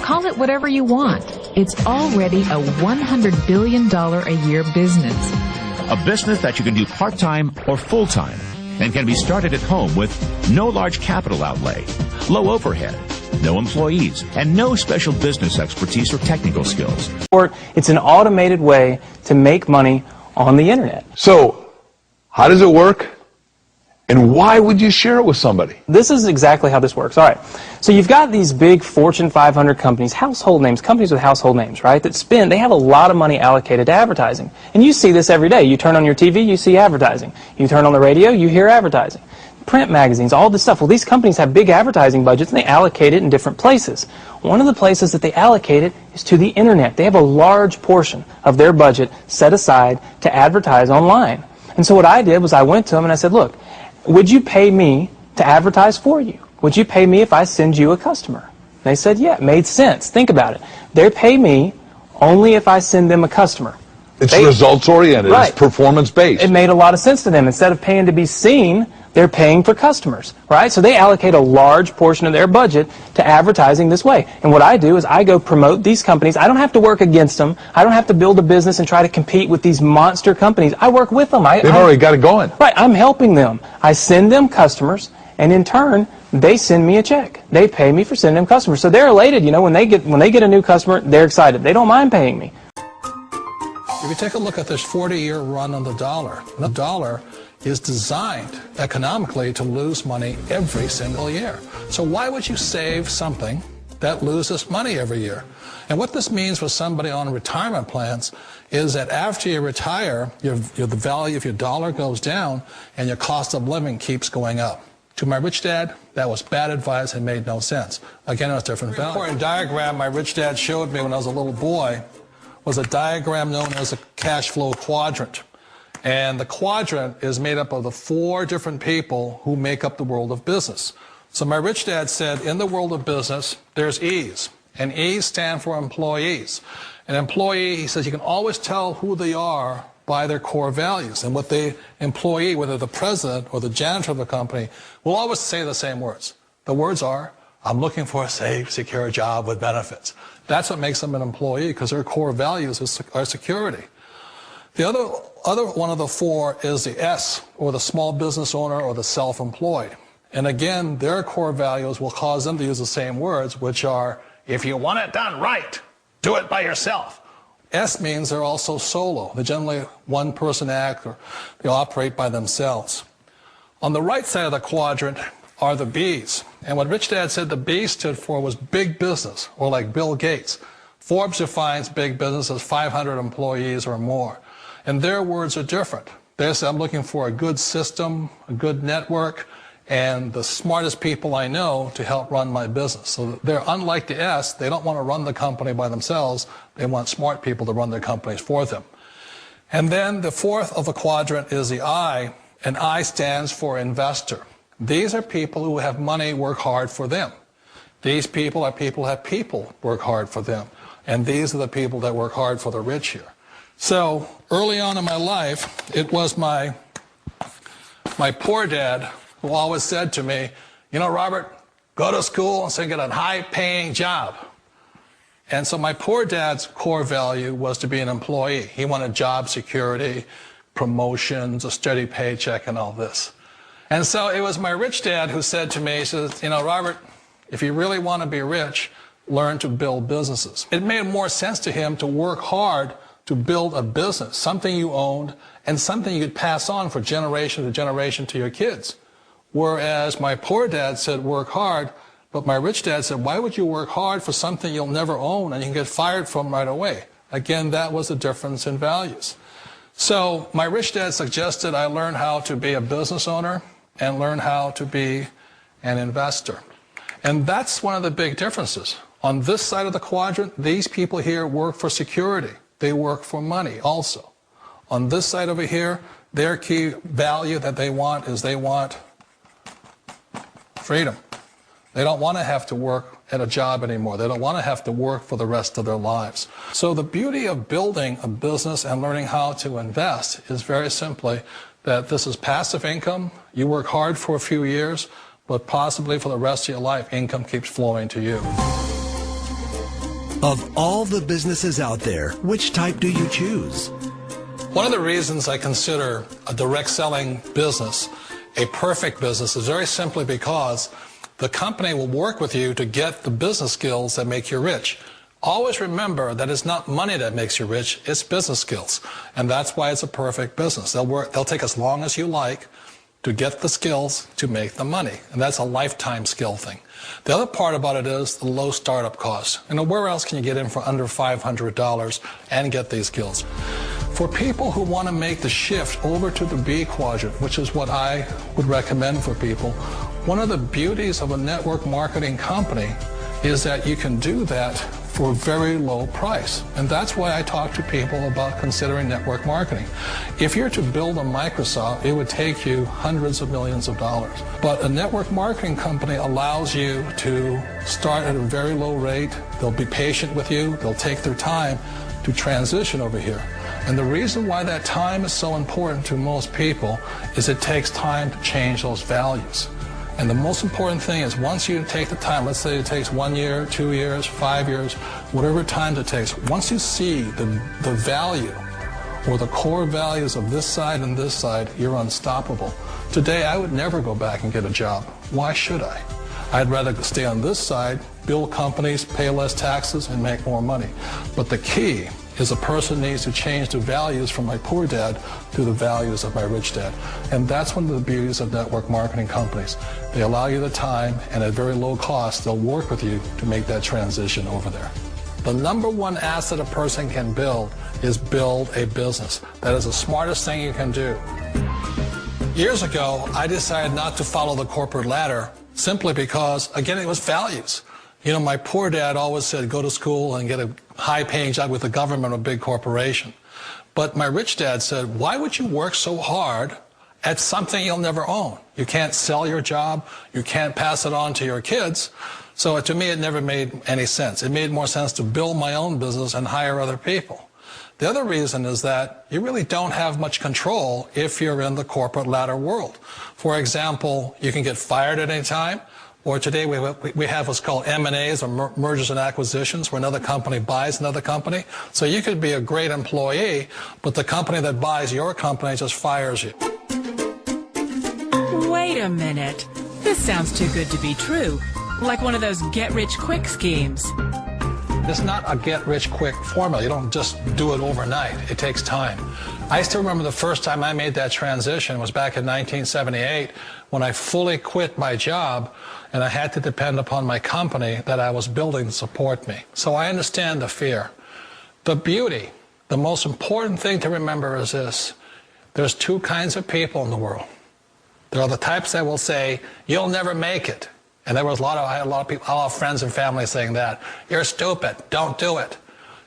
Call it whatever you want. It's already a $100 billion a year business. A business that you can do part-time or full-time and can be started at home with no large capital outlay, low overhead, no employees, and no special business expertise or technical skills. It's an automated way to make money on the internet. So, how does it work? And why would you share it with somebody? This is exactly how this works. All right. So you've got these big Fortune 500 companies, household names, companies with household names, right, that they have a lot of money allocated to advertising. And you see this every day. You turn on your TV, you see advertising. You turn on the radio, you hear advertising. Print magazines, all this stuff. Well, these companies have big advertising budgets and they allocate it in different places. One of the places that they allocate it is to the internet. They have a large portion of their budget set aside to advertise online. And so what I did was I went to them and I said, look, would you pay me to advertise for you? Would you pay me if I send you a customer? And they said, yeah, it made sense. Think about it. They pay me only if I send them a customer. It's results-oriented. Right. It's performance-based. It made a lot of sense to them. Instead of paying to be seen, they're paying for customers, right? So they allocate a large portion of their budget to advertising this way. And what I do is I go promote these companies. I don't have to work against them. I don't have to build a business and try to compete with these monster companies. I work with them. They've already got it going. Right. I'm helping them. I send them customers, and in turn, they send me a check. They pay me for sending them customers. So they're elated. You know, when they get a new customer, they're excited. They don't mind paying me. If you take a look at this 40-year run on the dollar is designed economically to lose money every single year. So why would you save something that loses money every year? And what this means for somebody on retirement plans is that after you retire, the value of your dollar goes down and your cost of living keeps going up. To my rich dad, that was bad advice and made no sense. Again, it was different value. An important diagram my rich dad showed me when I was a little boy was a diagram known as a cash flow quadrant. And the quadrant is made up of the 4 different people who make up the world of business. So my rich dad said, in the world of business, there's E's. And E's stand for employees. An employee, he says, you can always tell who they are by their core values. And what the employee, whether the president or the janitor of the company, will always say the same words. The words are, I'm looking for a safe, secure job with benefits. That's what makes them an employee, because their core values are security. The other one of the 4 is the S, or the small business owner or the self-employed. And again, their core values will cause them to use the same words, which are, if you want it done right, do it by yourself. S means they're also solo. They're generally one-person act, or they operate by themselves. On the right side of the quadrant are the B's. And what Rich Dad said the B stood for was big business, or like Bill Gates. Forbes defines big business as 500 employees or more. And their words are different. They say, I'm looking for a good system, a good network, and the smartest people I know to help run my business. So they're unlike the S. They don't want to run the company by themselves. They want smart people to run their companies for them. And then the 4th of the quadrant is the I, and I stands for investor. These are people who have money work hard for them. These people are people who have people work hard for them. And these are the people that work hard for the rich here. So early on in my life, it was my poor dad who always said to me, you know, Robert, go to school and so get a high-paying job. And so my poor dad's core value was to be an employee. He wanted job security, promotions, a steady paycheck, and all this. And so it was my rich dad who said to me, he says, you know, Robert, if you really want to be rich, learn to build businesses. It made more sense to him to work hard to build a business, something you owned, and something you could pass on for generation to generation to your kids. Whereas my poor dad said work hard, but my rich dad said, why would you work hard for something you'll never own and you can get fired from right away? Again, that was the difference in values. So my rich dad suggested I learn how to be a business owner and learn how to be an investor. And that's one of the big differences. On this side of the quadrant, these people here work for security. They work for money also. On this side over here, their key value that they want is they want freedom. They don't want to have to work at a job anymore. They don't want to have to work for the rest of their lives. So the beauty of building a business and learning how to invest is very simply that this is passive income. You work hard for a few years, but possibly for the rest of your life, income keeps flowing to you. Of all the businesses out there, which type do you choose? One of the reasons I consider a direct selling business a perfect business is very simply because the company will work with you to get the business skills that make you rich. Always remember that it's not money that makes you rich, it's business skills. And that's why it's a perfect business. They'll take as long as you like to get the skills to make the money. And that's a lifetime skill thing. The other part about it is the low startup cost. You know, where else can you get in for under $500 and get these skills? For people who want to make the shift over to the B quadrant, which is what I would recommend for people, one of the beauties of a network marketing company is that you can do that for a very low price. And that's why I talk to people about considering network marketing. If you're to build a Microsoft, it would take you hundreds of millions of dollars. But a network marketing company allows you to start at a very low rate. They'll be patient with you. They'll take their time to transition over here. And the reason why that time is so important to most people is it takes time to change those values. And the most important thing is once you take the time, let's say it takes 1 year, 2 years, 5 years, whatever time it takes, once you see the value or the core values of this side and this side, you're unstoppable. Today, I would never go back and get a job. Why should I? I'd rather stay on this side, build companies, pay less taxes, and make more money. But the key is a person needs to change the values from my poor dad to the values of my rich dad. And that's one of the beauties of network marketing companies. They allow you the time, and at very low cost, they'll work with you to make that transition over there. The number one asset a person can build is build a business. That is the smartest thing you can do. Years ago, I decided not to follow the corporate ladder simply because, again, it was values. You know, my poor dad always said, go to school and get a high-paying job with the government or a big corporation. But my rich dad said, why would you work so hard at something you'll never own? You can't sell your job. You can't pass it on to your kids. So to me, it never made any sense. It made more sense to build my own business and hire other people. The other reason is that you really don't have much control if you're in the corporate ladder world. For example, you can get fired at any time. Or today we have what's called M&As, or mergers and acquisitions, where another company buys another company. So you could be a great employee, but the company that buys your company just fires you. Wait a minute. This sounds too good to be true. Like one of those get-rich-quick schemes. It's not a get-rich-quick formula. You don't just do it overnight. It takes time. I still remember the first time I made that transition was back in 1978 when I fully quit my job and I had to depend upon my company that I was building to support me. So I understand the fear. The beauty, the most important thing to remember is this. There's two kinds of people in the world. There are the types that will say, you'll never make it. And I had a lot of people, a lot of friends and family saying that. You're stupid. Don't do it.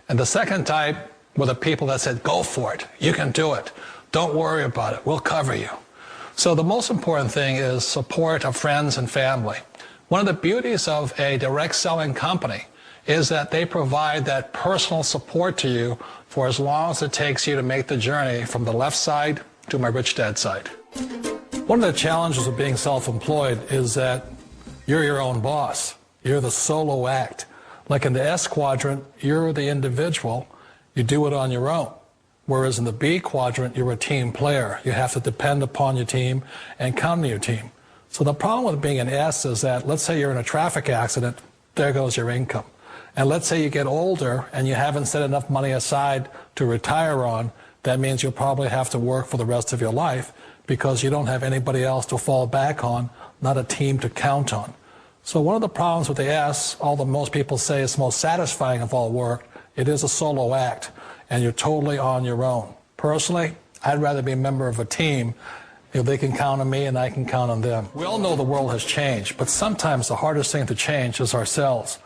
And the second type were the people that said, go for it. You can do it. Don't worry about it. We'll cover you. So the most important thing is support of friends and family. One of the beauties of a direct selling company is that they provide that personal support to you for as long as it takes you to make the journey from the left side to my rich dad side. One of the challenges of being self-employed is that you're your own boss. You're the solo act. Like in the S quadrant, you're the individual. You do it on your own. Whereas in the B quadrant, you're a team player. You have to depend upon your team and count on your team. So the problem with being an S is that, let's say you're in a traffic accident, there goes your income. And let's say you get older and you haven't set enough money aside to retire on, that means you'll probably have to work for the rest of your life because you don't have anybody else to fall back on, not a team to count on. So one of the problems with the S, although most people say it's most satisfying of all work, it is a solo act, and you're totally on your own. Personally, I'd rather be a member of a team. If they can count on me and I can count on them. We all know the world has changed, but sometimes the hardest thing to change is ourselves.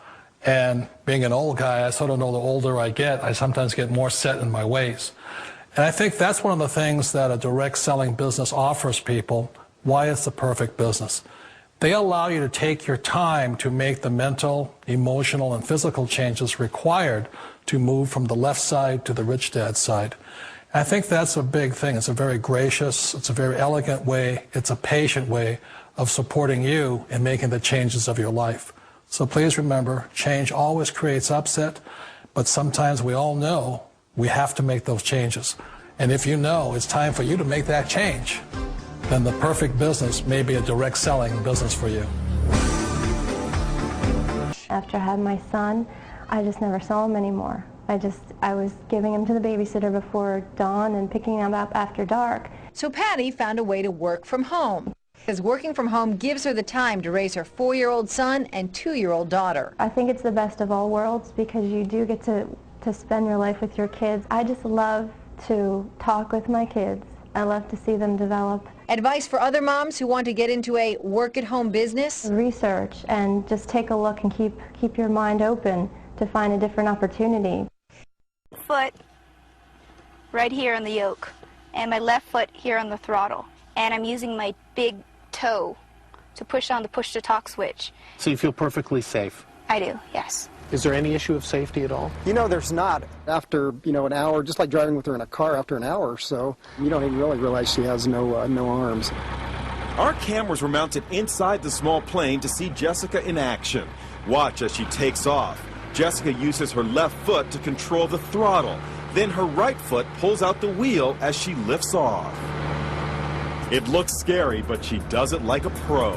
And being an old guy, I sort of know the older I get, I sometimes get more set in my ways. And I think that's one of the things that a direct selling business offers people, why it's the perfect business. They allow you to take your time to make the mental, emotional, and physical changes required to move from the left side to the rich dad side. I think that's a big thing. It's a very gracious, it's a very elegant way, it's a patient way of supporting you in making the changes of your life. So please remember, change always creates upset, but sometimes we all know we have to make those changes. And if you know it's time for you to make that change, then the perfect business may be a direct selling business for you. After I had my son, I just never saw him anymore. I was giving him to the babysitter before dawn and picking him up after dark. So Patty found a way to work from home, because working from home gives her the time to raise her 4-year-old son and 2-year-old daughter. I think it's the best of all worlds because you do get to spend your life with your kids. I just love to talk with my kids. I love to see them develop. Advice for other moms who want to get into a work-at-home business? Research and just take a look and keep your mind open to find a different opportunity. Foot right here on the yoke and my left foot here on the throttle, and I'm using my big toe to push on the push-to-talk switch. So you feel perfectly safe? I do, yes. Is there any issue of safety at all? You know, there's not. After, an hour, just like driving with her in a car, after an hour or so, you don't even really realize she has no arms. Our cameras were mounted inside the small plane to see Jessica in action. Watch as she takes off. Jessica uses her left foot to control the throttle. Then her right foot pulls out the wheel as she lifts off. It looks scary, but she does it like a pro.